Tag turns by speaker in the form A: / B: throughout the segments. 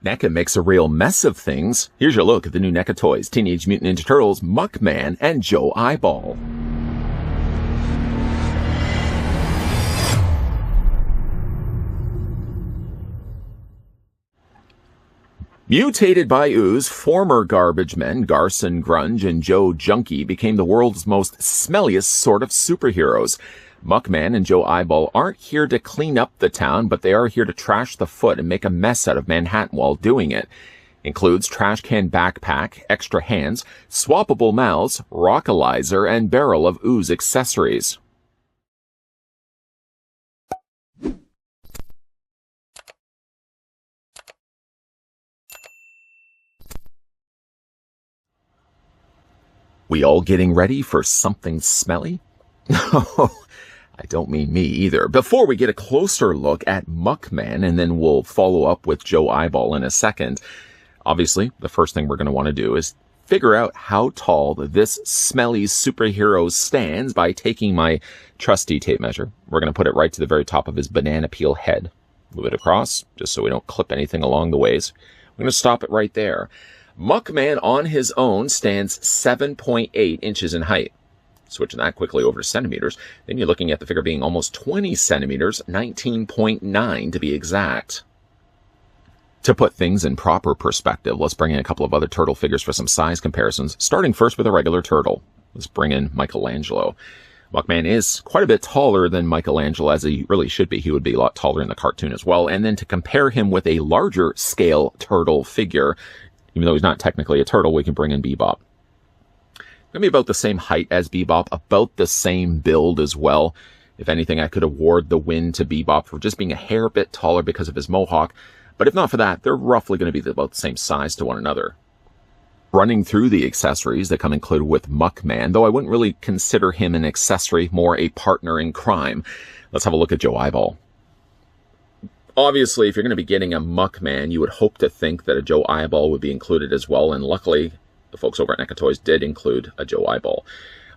A: NECA makes a real mess of things. Here's your look at the new NECA toys, Teenage Mutant Ninja Turtles, Muckman, and Joe Eyeball. Mutated by ooze, former garbage men Garson Grunge and Joe Junkie became the world's most smelliest sort of superheroes. Muckman and Joe Eyeball aren't here to clean up the town, but they are here to trash the foot and make a mess out of Manhattan while doing it. Includes trash can backpack, extra hands, swappable mouths, rockalizer, and barrel of ooze accessories. We all getting ready for something smelly? I don't mean me either. Before we get a closer look at Muckman, and then we'll follow up with Joe Eyeball in a second, obviously, the first thing we're going to want to do is figure out how tall this smelly superhero stands by taking my trusty tape measure. We're going to put it right to the very top of his banana peel head. Move it across, just so we don't clip anything along the ways. We're going to stop it right there. Muckman on his own stands 7.8 inches in height. Switching that quickly over to centimeters, then you're looking at the figure being almost 20 centimeters, 19.9 to be exact. To put things in proper perspective, let's bring in a couple of other turtle figures for some size comparisons, starting first with a regular turtle. Let's bring in Michelangelo. Muckman is quite a bit taller than Michelangelo, as he really should be. He would be a lot taller in the cartoon as well. And then to compare him with a larger scale turtle figure, even though he's not technically a turtle, we can bring in Bebop. Going to be about the same height as Bebop, about the same build as well. If anything, I could award the win to Bebop for just being a hair bit taller because of his mohawk. But if not for that, they're roughly going to be about the same size to one another. Running through the accessories that come included with Muckman, though I wouldn't really consider him an accessory, more a partner in crime. Let's have a look at Joe Eyeball. Obviously, if you're going to be getting a Muckman, you would hope to think that a Joe Eyeball would be included as well, and luckily, the folks over at NECA Toys did include a Joe Eyeball.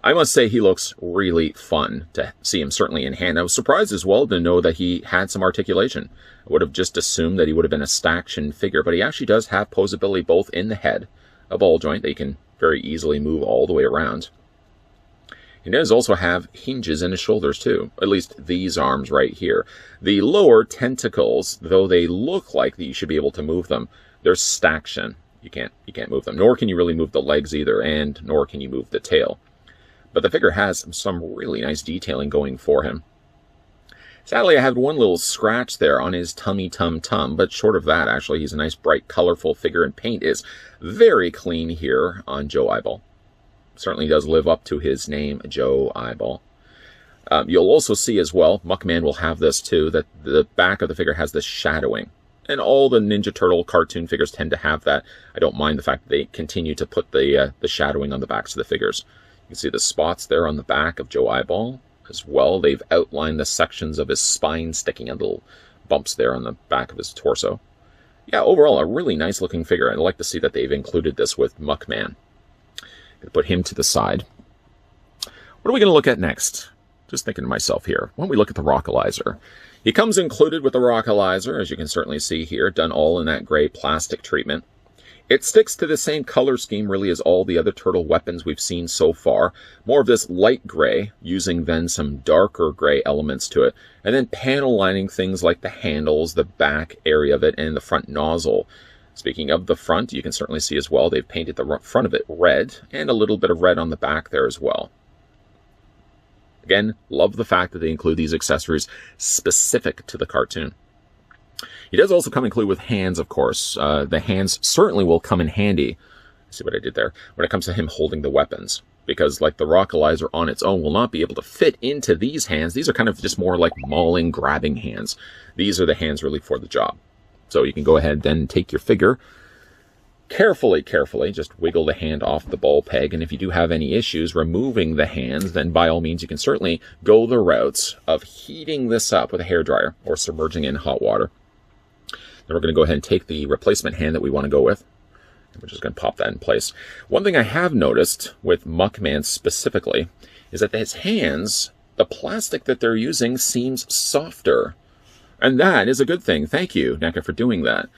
A: I must say he looks really fun to see him certainly in hand. I was surprised as well to know that he had some articulation. I would have just assumed that he would have been a staction figure, but he actually does have posability both in the head, a ball joint that he can very easily move all the way around. He does also have hinges in his shoulders too, at least these arms right here. The lower tentacles, though they look like you should be able to move them, they're staction. You can't move them, nor can you really move the legs either, and nor can you move the tail. But the figure has some really nice detailing going for him. Sadly, I had one little scratch there on his tummy tum, but short of that, actually, he's a nice, bright, colorful figure, and paint is very clean here on Joe Eyeball. Certainly does live up to his name, Joe Eyeball. You'll also see as well, Muckman will have this too, that the back of the figure has this shadowing. And all the Ninja Turtle cartoon figures tend to have that. I don't mind the fact that they continue to put the shadowing on the backs of the figures. You can see the spots there on the back of Joe Eyeball as well. They've outlined the sections of his spine sticking out, little bumps there on the back of his torso. Yeah, overall, a really nice looking figure. I'd like to see that they've included this with Muckman. Gonna put him to the side. What are we going to look at next? Just thinking to myself here. Why don't we look at the Rockalizer? He comes included with the Rockalizer, as you can certainly see here, done all in that gray plastic treatment. It sticks to the same color scheme really as all the other turtle weapons we've seen so far. More of this light gray, using then some darker gray elements to it, and then panel lining things like the handles, the back area of it, and the front nozzle. Speaking of the front, you can certainly see as well, they've painted the front of it red, and a little bit of red on the back there as well. Again, love the fact that they include these accessories specific to the cartoon. He does also come included with hands, of course. The hands certainly will come in handy. See what I did there? When it comes to him holding the weapons. Because like the Rockalizer on its own will not be able to fit into these hands. These are kind of just more like mauling, grabbing hands. These are the hands really for the job. So you can go ahead then take your figure. Carefully, just wiggle the hand off the ball peg, and if you do have any issues removing the hands, then by all means you can certainly go the routes of heating this up with a hairdryer or submerging in hot water. Then we're going to go ahead and take the replacement hand that we want to go with, and we're just going to pop that in place. One thing I have noticed with Muckman specifically is that his hands, the plastic that they're using seems softer, and that is a good thing. Thank you, NECA, for doing that.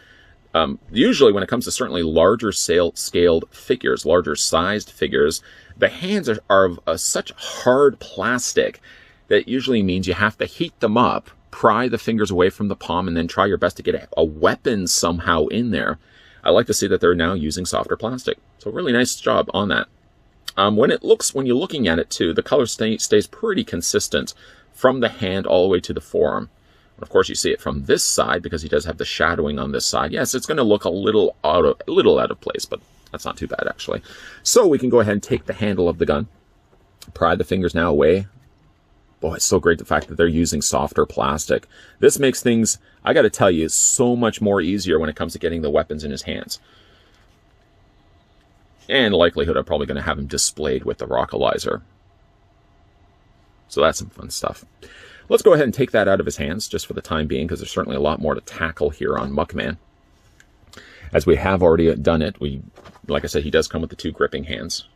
A: Usually when it comes to certainly larger scaled figures, larger sized figures, the hands are of such hard plastic that usually means you have to heat them up, pry the fingers away from the palm, and then try your best to get a weapon somehow in there. I like to see that they're now using softer plastic. So really nice job on that. When you're looking at it too, the color stays pretty consistent from the hand all the way to the forearm. And of course, you see it from this side because he does have the shadowing on this side. Yes, it's going to look a little out of place, but that's not too bad actually. So we can go ahead and take the handle of the gun, pry the fingers now away. Boy, it's so great the fact that they're using softer plastic. This makes things, I got to tell you, so much more easier when it comes to getting the weapons in his hands. And likelihood I'm probably going to have him displayed with the Rockalizer. So that's some fun stuff. Let's go ahead and take that out of his hands just for the time being, because there's certainly a lot more to tackle here on Muckman. As we have already done it, like I said, he does come with the two grabbing hands.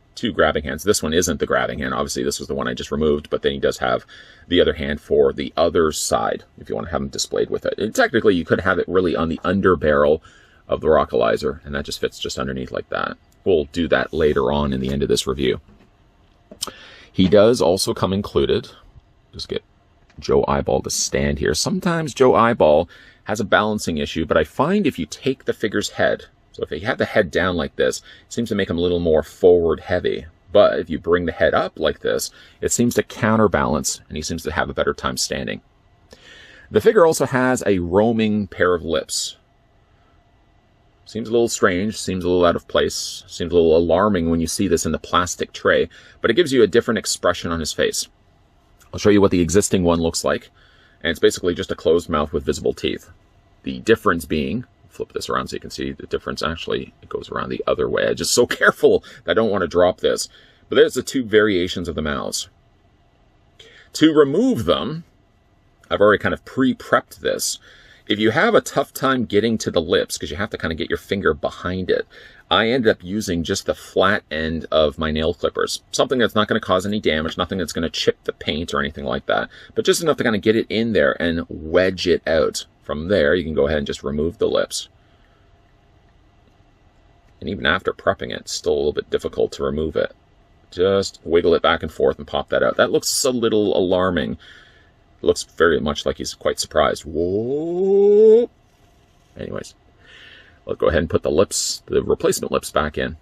A: This one isn't the grabbing hand. Obviously, this was the one I just removed, but then he does have the other hand for the other side, if you want to have him displayed with it. And technically, you could have it really on the under barrel of the Rockalizer, and that just fits just underneath like that. We'll do that later on in the end of this review. He does also come included. Just get Joe Eyeball to stand here. Sometimes Joe Eyeball has a balancing issue, but I find if you take the figure's head, so if you have the head down like this, it seems to make him a little more forward heavy. But if you bring the head up like this, it seems to counterbalance, and he seems to have a better time standing. The figure also has a roaming pair of lips. Seems a little strange, seems a little out of place, seems a little alarming when you see this in the plastic tray, but it gives you a different expression on his face. I'll show you what the existing one looks like, and it's basically just a closed mouth with visible teeth. The difference being, flip this around so you can see the difference. Actually, it goes around the other way. I'm just so careful that I don't want to drop this. But there's the two variations of the mouths. To remove them, I've already kind of pre-prepped this. If you have a tough time getting to the lips, because you have to kind of get your finger behind it, I ended up using just the flat end of my nail clippers. Something that's not going to cause any damage, nothing that's going to chip the paint or anything like that, but just enough to kind of get it in there and wedge it out. From there, you can go ahead and just remove the lips. And even after prepping it, it's still a little bit difficult to remove it. Just wiggle it back and forth and pop that out. That looks a little alarming. It looks very much like he's quite surprised. Whoa! Anyways, let's go ahead and put the lips, the replacement lips back in.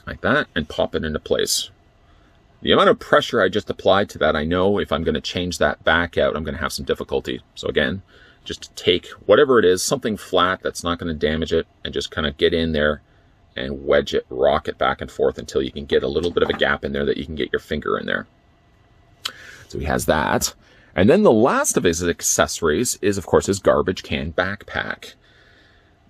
A: Like that, and pop it into place. The amount of pressure I just applied to that, I know if I'm going to change that back out, I'm going to have some difficulty. So again, just take whatever it is, something flat that's not going to damage it, and just kind of get in there and wedge it, rock it back and forth until you can get a little bit of a gap in there that you can get your finger in there. So he has that. And then the last of his accessories is, of course, his garbage can backpack.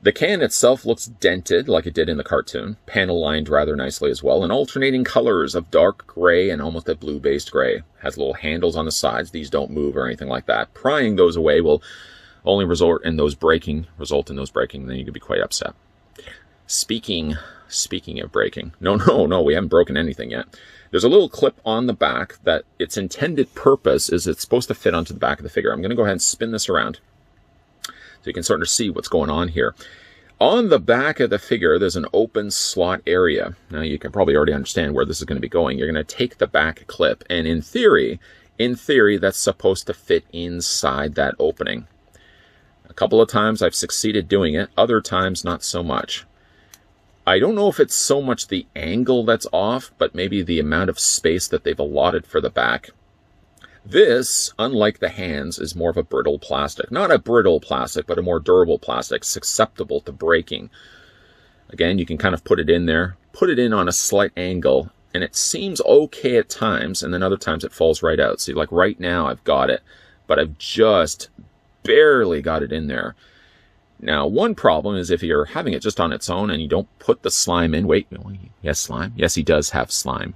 A: The can itself looks dented like it did in the cartoon, panel lined rather nicely as well, and alternating colors of dark gray and almost a blue-based gray. Has little handles on the sides. These don't move or anything like that. Prying those away will only result in those breaking, then you could be quite upset. Speaking of breaking, no, we haven't broken anything yet. There's a little clip on the back that its intended purpose is it's supposed to fit onto the back of the figure. I'm going to go ahead and spin this around so you can sort of see what's going on here. On the back of the figure, there's an open slot area. Now, you can probably already understand where this is going to be going. You're going to take the back clip, and in theory, that's supposed to fit inside that opening. A couple of times I've succeeded doing it, other times not so much. I don't know if it's so much the angle that's off, but maybe the amount of space that they've allotted for the back. This, unlike the hands, is more of a brittle plastic. Not a brittle plastic, but a more durable plastic, susceptible to breaking. Again, you can kind of put it in there, put it in on a slight angle, and it seems okay at times, and then other times it falls right out. See, like right now I've got it, but I've just barely got it in there. Now, one problem is if you're having it just on its own and you don't put the slime in. Wait, he has slime? Yes, he does have slime.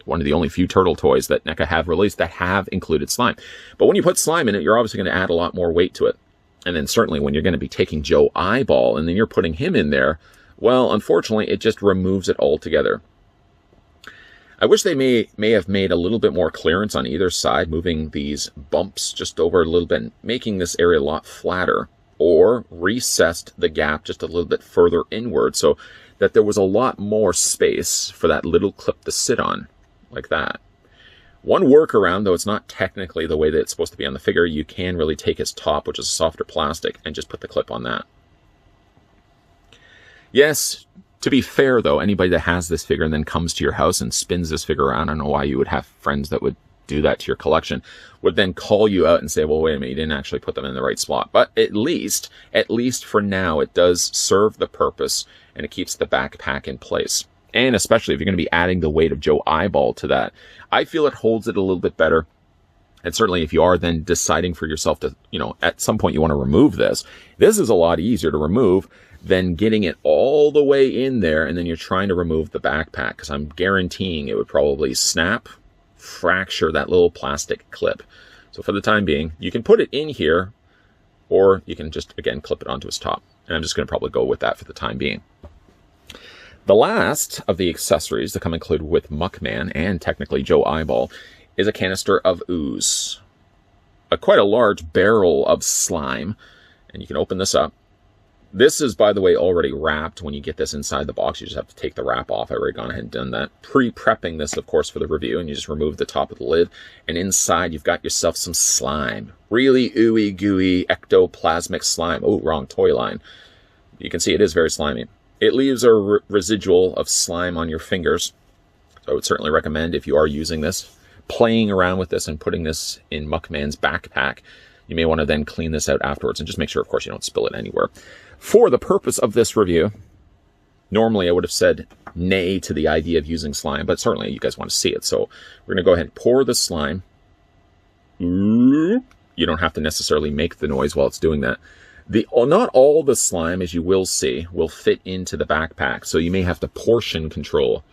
A: One of the only few turtle toys that NECA have released that have included slime. But when you put slime in it, you're obviously going to add a lot more weight to it. And then certainly when you're going to be taking Joe Eyeball and then you're putting him in there, well, unfortunately, it just removes it altogether. I wish they may have made a little bit more clearance on either side, moving these bumps just over a little bit, making this area a lot flatter. or recessed the gap just a little bit further inward so that there was a lot more space for that little clip to sit on, like that. One workaround, though it's not technically the way that it's supposed to be on the figure, you can really take its top, which is softer plastic, and just put the clip on that. Yes, to be fair, though, anybody that has this figure and then comes to your house and spins this figure around, I don't know why you would have friends that would do that to your collection, would then call you out and say, well, wait a minute, you didn't actually put them in the right spot. But at least for now, it does serve the purpose, and it keeps the backpack in place. And especially if you're going to be adding the weight of Joe Eyeball to that, I feel it holds it a little bit better. And certainly if you are then deciding for yourself to, at some point you want to remove this is a lot easier to remove than getting it all the way in there and then you're trying to remove the backpack, because I'm guaranteeing it would probably snap, fracture that little plastic clip. So for the time being, you can put it in here, or you can just, again, clip it onto its top. And I'm just going to probably go with that for the time being. The last of the accessories that come included with Muckman, and technically Joe Eyeball, is a canister of ooze. Quite a large barrel of slime, and you can open this up. This is, by the way, already wrapped. When you get this inside the box, you just have to take the wrap off. I've already gone ahead and done that. Pre-prepping this, of course, for the review, and you just remove the top of the lid, and inside you've got yourself some slime. Really ooey gooey ectoplasmic slime. Oh, wrong toy line. You can see it is very slimy. It leaves a residual of slime on your fingers. So I would certainly recommend, if you are using this, playing around with this and putting this in Muckman's backpack, you may want to then clean this out afterwards and just make sure, of course, you don't spill it anywhere. For the purpose of this review, normally I would have said nay to the idea of using slime, but certainly you guys want to see it. So we're going to go ahead and pour the slime. You don't have to necessarily make the noise while it's doing that. Not all the slime, as you will see, will fit into the backpack, so you may have to portion control.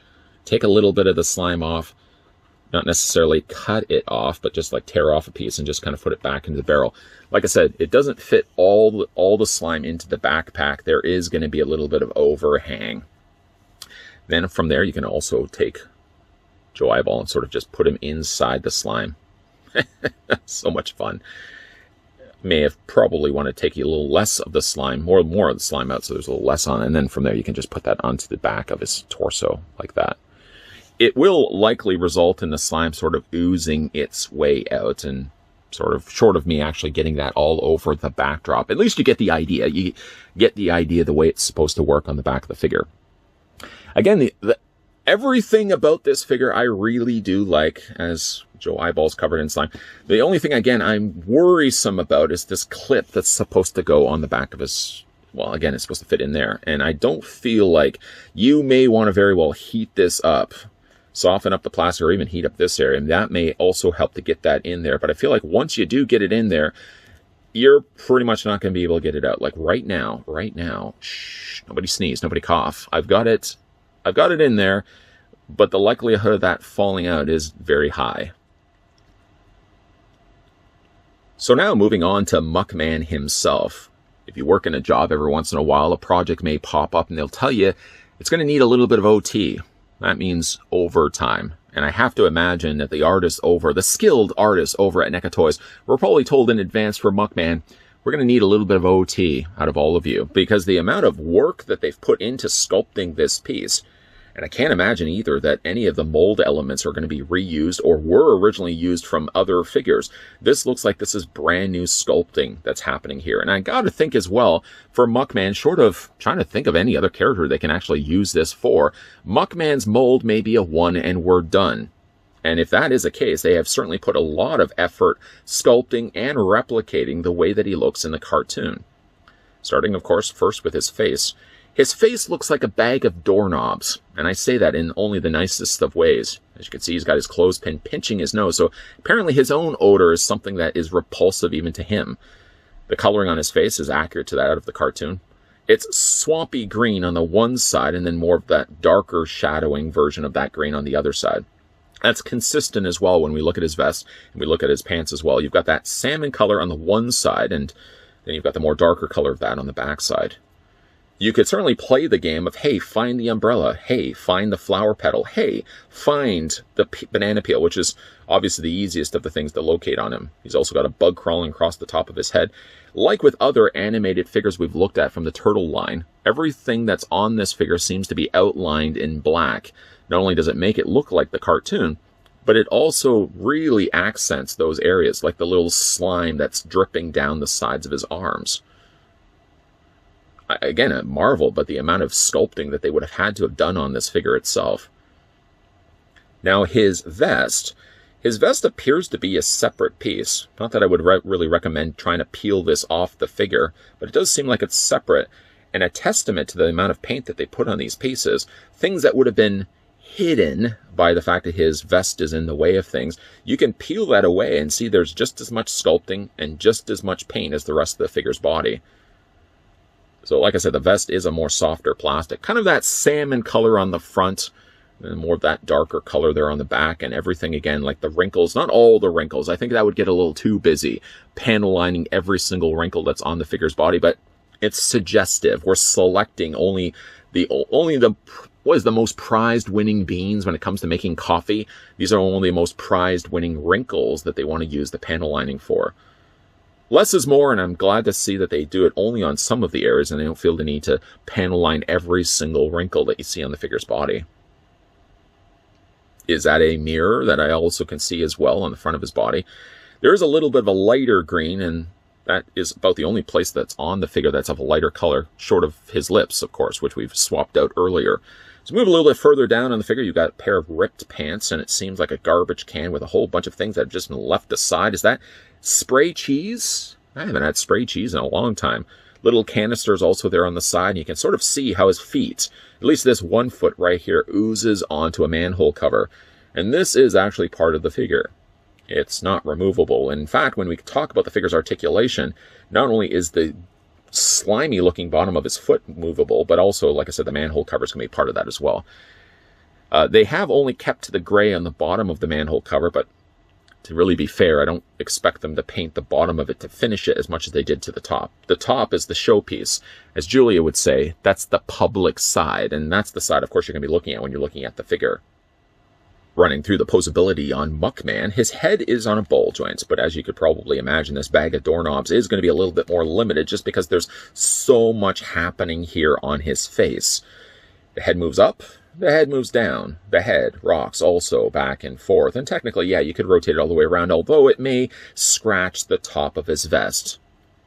A: Take a little bit of the slime off, not necessarily cut it off, but just like tear off a piece and just kind of put it back into the barrel. Like I said, it doesn't fit all the slime into the backpack. There is going to be a little bit of overhang. Then from there, you can also take Joe Eyeball and sort of just put him inside the slime. So much fun. May have probably want to take a little less of the slime, more of the slime out, so there's a little less on it. And then from there, you can just put that onto the back of his torso like that. It will likely result in the slime sort of oozing its way out, and sort of short of me actually getting that all over the backdrop. At least you get the idea. You get the idea the way it's supposed to work on the back of the figure. Again, everything about this figure I really do like, as Joe Eyeball's covered in slime. The only thing, again, I'm worrisome about is this clip that's supposed to go on the back of his... Well, again, it's supposed to fit in there. And I don't feel like you may want to very well heat this up, soften up the plastic, or even heat up this area. And that may also help to get that in there. But I feel like once you do get it in there, you're pretty much not going to be able to get it out. Like right now, shh, nobody sneeze, nobody cough. I've got it in there, but the likelihood of that falling out is very high. So now moving on to Muckman himself. If you work in a job every once in a while, a project may pop up and they'll tell you it's going to need a little bit of OT. That means overtime. And I have to imagine that the skilled artists over at NECA Toys were probably told in advance for Muckman, we're going to need a little bit of OT out of all of you, because the amount of work that they've put into sculpting this piece, and I can't imagine either that any of the mold elements are going to be reused or were originally used from other figures. This looks like this is brand new sculpting that's happening here. And I got to think as well, for Muckman, short of trying to think of any other character they can actually use this for, Muckman's mold may be a one and we're done. And if that is the case, they have certainly put a lot of effort sculpting and replicating the way that he looks in the cartoon. Starting, of course, first with his face. His face looks like a bag of doorknobs, and I say that in only the nicest of ways. As you can see, he's got his clothespin pinching his nose, so apparently his own odor is something that is repulsive even to him. The coloring on his face is accurate to that out of the cartoon. It's swampy green on the one side, and then more of that darker shadowing version of that green on the other side. That's consistent as well when we look at his vest, and we look at his pants as well. You've got that salmon color on the one side, and then you've got the more darker color of that on the back side. You could certainly play the game of, hey, find the umbrella. Hey, find the flower petal. Hey, find the banana peel, which is obviously the easiest of the things to locate on him. He's also got a bug crawling across the top of his head. Like with other animated figures we've looked at from the turtle line, everything that's on this figure seems to be outlined in black. Not only does it make it look like the cartoon, but it also really accents those areas, like the little slime that's dripping down the sides of his arms. Again, a marvel, but the amount of sculpting that they would have had to have done on this figure itself. Now, his vest appears to be a separate piece. Not that I would really recommend trying to peel this off the figure, but it does seem like it's separate, and a testament to the amount of paint that they put on these pieces. Things that would have been hidden by the fact that his vest is in the way of things. You can peel that away and see there's just as much sculpting and just as much paint as the rest of the figure's body. So like I said, the vest is a more softer plastic. Kind of that salmon color on the front, and more of that darker color there on the back, and everything again, like the wrinkles, not all the wrinkles. I think that would get a little too busy, panel lining every single wrinkle that's on the figure's body, but it's suggestive. We're selecting only the what is the most prized winning beans when it comes to making coffee. These are only the most prized winning wrinkles that they want to use the panel lining for. Less is more, and I'm glad to see that they do it only on some of the areas, and they don't feel the need to panel line every single wrinkle that you see on the figure's body. Is that a mirror that I also can see as well on the front of his body? There is a little bit of a lighter green, and that is about the only place that's on the figure that's of a lighter color, short of his lips, of course, which we've swapped out earlier. So move a little bit further down on the figure, you've got a pair of ripped pants, and it seems like a garbage can with a whole bunch of things that have just been left aside. Is that spray cheese? I haven't had spray cheese in a long time. Little canisters also there on the side, and you can sort of see how his feet, at least this one foot right here, oozes onto a manhole cover. And this is actually part of the figure. It's not removable. In fact, when we talk about the figure's articulation, not only is the slimy looking bottom of his foot movable, but also, like I said, the manhole cover is going to be part of that as well. They have only kept to the gray on the bottom of the manhole cover, but to really be fair, I don't expect them to paint the bottom of it to finish it as much as they did to the top. The top is the showpiece. As Julia would say, that's the public side, and that's the side, of course, you're going to be looking at when you're looking at the figure. Running through the posability on Muckman, his head is on a ball joint, but as you could probably imagine, this bag of doorknobs is going to be a little bit more limited just because there's so much happening here on his face. The head moves up, the head moves down, the head rocks also back and forth, and technically, yeah, you could rotate it all the way around, although it may scratch the top of his vest.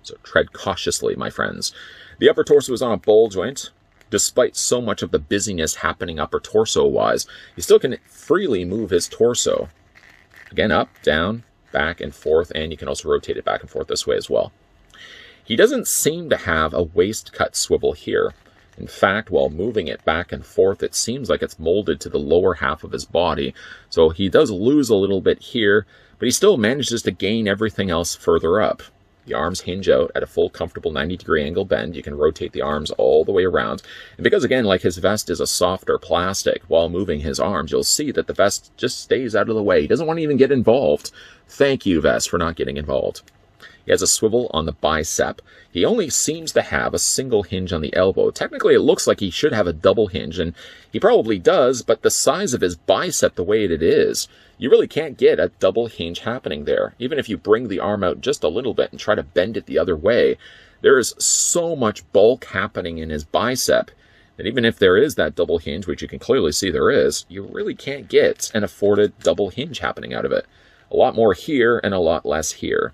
A: So tread cautiously, my friends. The upper torso is on a ball joint. Despite so much of the busyness happening upper torso-wise, he still can freely move his torso. Again, up, down, back and forth, and you can also rotate it back and forth this way as well. He doesn't seem to have a waist cut swivel here. In fact, while moving it back and forth, it seems like it's molded to the lower half of his body. So he does lose a little bit here, but he still manages to gain everything else further up. The arms hinge out at a full comfortable 90-degree angle bend. You can rotate the arms all the way around. And because, again, like his vest is a softer plastic, while moving his arms, you'll see that the vest just stays out of the way. He doesn't want to even get involved. Thank you, vest, for not getting involved. He has a swivel on the bicep. He only seems to have a single hinge on the elbow. Technically, it looks like he should have a double hinge, and he probably does, but the size of his bicep, the way it is, you really can't get a double hinge happening there. Even if you bring the arm out just a little bit and try to bend it the other way, there is so much bulk happening in his bicep that even if there is that double hinge, which you can clearly see there is, you really can't get an afforded double hinge happening out of it. A lot more here and a lot less here.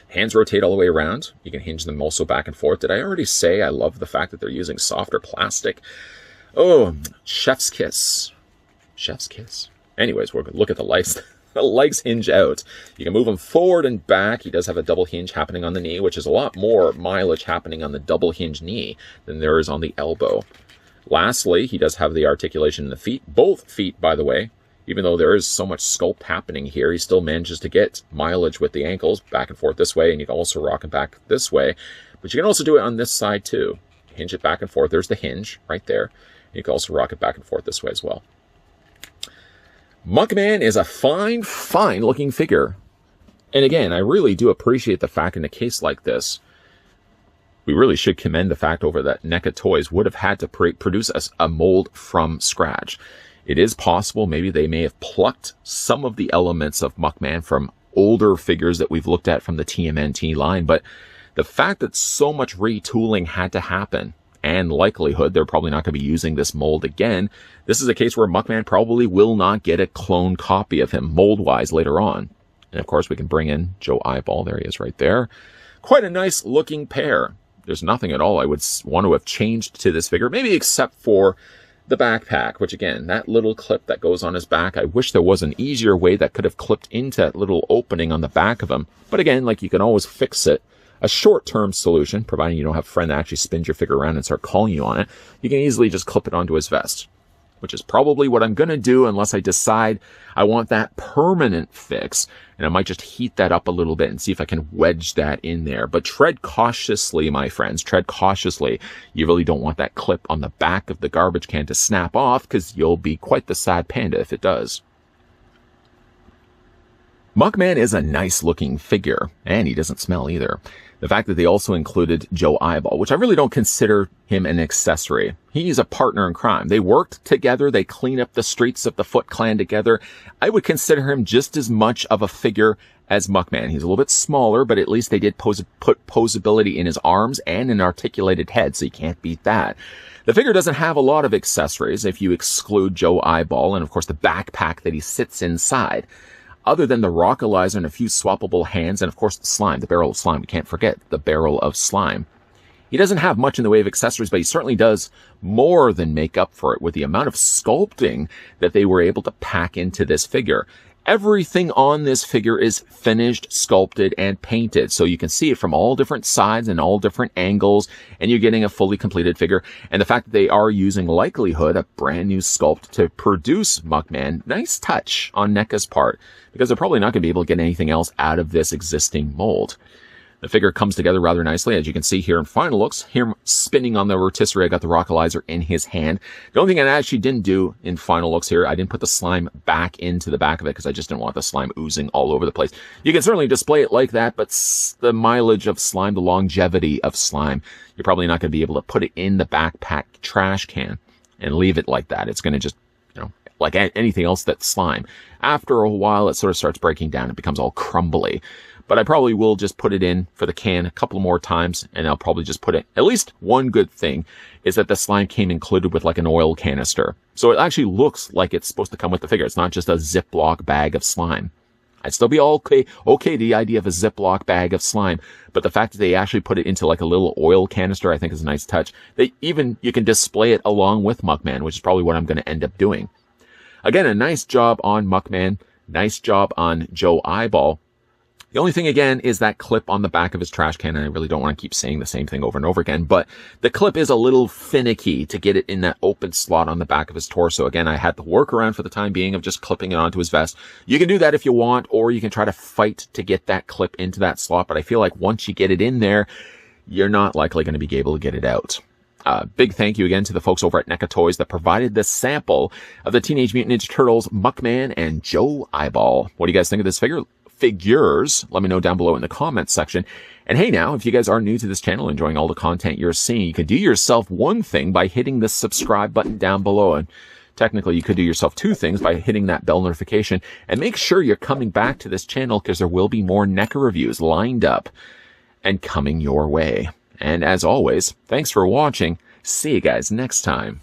A: Hands rotate all the way around. You can hinge them also back and forth. Did I already say I love the fact that they're using softer plastic? Oh, chef's kiss. Chef's kiss. Anyways, we're going to look at the legs. The legs hinge out. You can move them forward and back. He does have a double hinge happening on the knee, which is a lot more mileage happening on the double hinge knee than there is on the elbow. Lastly, he does have the articulation in the feet. Both feet, by the way. Even though there is so much sculpt happening here, he still manages to get mileage with the ankles back and forth this way, and you can also rock it back this way. But you can also do it on this side too. Hinge it back and forth. There's the hinge right there. You can also rock it back and forth this way as well. Muckman is a fine, fine-looking figure. And again, I really do appreciate the fact in a case like this, We really should commend the fact over that NECA Toys would have had to produce a mold from scratch. It is possible maybe they may have plucked some of the elements of Muckman from older figures that we've looked at from the TMNT line, but the fact that so much retooling had to happen, and likelihood they're probably not going to be using this mold again, this is a case where Muckman probably will not get a clone copy of him mold-wise later on. And of course we can bring in Joe Eyeball. There he is right there. Quite a nice looking pair. There's nothing at all I would want to have changed to this figure, maybe except for the backpack, which again, that little clip that goes on his back, I wish there was an easier way that could have clipped into that little opening on the back of him. But again, like, you can always fix it. A short-term solution, providing you don't have a friend that actually spins your figure around and start calling you on it, you can easily just clip it onto his vest, which is probably what I'm going to do unless I decide I want that permanent fix. And I might just heat that up a little bit and see if I can wedge that in there. But tread cautiously, my friends, tread cautiously. You really don't want that clip on the back of the garbage can to snap off, because you'll be quite the sad panda if it does. Muckman is a nice looking figure, and he doesn't smell either. The fact that they also included Joe Eyeball, which I really don't consider him an accessory. He's a partner in crime. They worked together. They clean up the streets of the Foot Clan together. I would consider him just as much of a figure as Muckman. He's a little bit smaller, but at least they did put posability in his arms and an articulated head, so you can't beat that. The figure doesn't have a lot of accessories if you exclude Joe Eyeball and, of course, the backpack that he sits inside. Other than the rockalizer and a few swappable hands, and of course the slime, the barrel of slime. We can't forget the barrel of slime. He doesn't have much in the way of accessories, but he certainly does more than make up for it with the amount of sculpting that they were able to pack into this figure. Everything on this figure is finished, sculpted, and painted. So you can see it from all different sides and all different angles, and you're getting a fully completed figure. And the fact that they are using likelihood a brand new sculpt to produce Muckman, nice touch on NECA's part, because they're probably not going to be able to get anything else out of this existing mold. The figure comes together rather nicely, as you can see here in final looks. Here spinning on the rotisserie, I got the rockalizer in his hand. The only thing I actually didn't do in final looks here, I didn't put the slime back into the back of it because I just didn't want the slime oozing all over the place. You can certainly display it like that, but the mileage of slime, the longevity of slime, you're probably not going to be able to put it in the backpack trash can and leave it like that. It's going to just, like anything else that's slime. After a while, it sort of starts breaking down. It becomes all crumbly. But I probably will just put it in for the can a couple more times, and I'll probably just put it. At least one good thing is that the slime came included with like an oil canister. So it actually looks like it's supposed to come with the figure. It's not just a Ziploc bag of slime. I'd still be okay, the idea of a Ziploc bag of slime, but the fact that they actually put it into like a little oil canister, I think is a nice touch. You can display it along with Muckman, which is probably what I'm going to end up doing. Again, a nice job on Muckman. Nice job on Joe Eyeball. The only thing, again, is that clip on the back of his trash can, and I really don't want to keep saying the same thing over and over again, but the clip is a little finicky to get it in that open slot on the back of his torso. Again, I had the workaround for the time being of just clipping it onto his vest. You can do that if you want, or you can try to fight to get that clip into that slot, but I feel like once you get it in there, you're not likely going to be able to get it out. Big thank you again to the folks over at NECA Toys that provided this sample of the Teenage Mutant Ninja Turtles Muckman and Joe Eyeball. What do you guys think of this figures? Let me know down below in the comments section. And hey, now, if you guys are new to this channel, enjoying all the content you're seeing, you can do yourself one thing by hitting the subscribe button down below. And technically, you could do yourself two things by hitting that bell notification. And make sure you're coming back to this channel, because there will be more NECA reviews lined up and coming your way. And as always, thanks for watching. See you guys next time.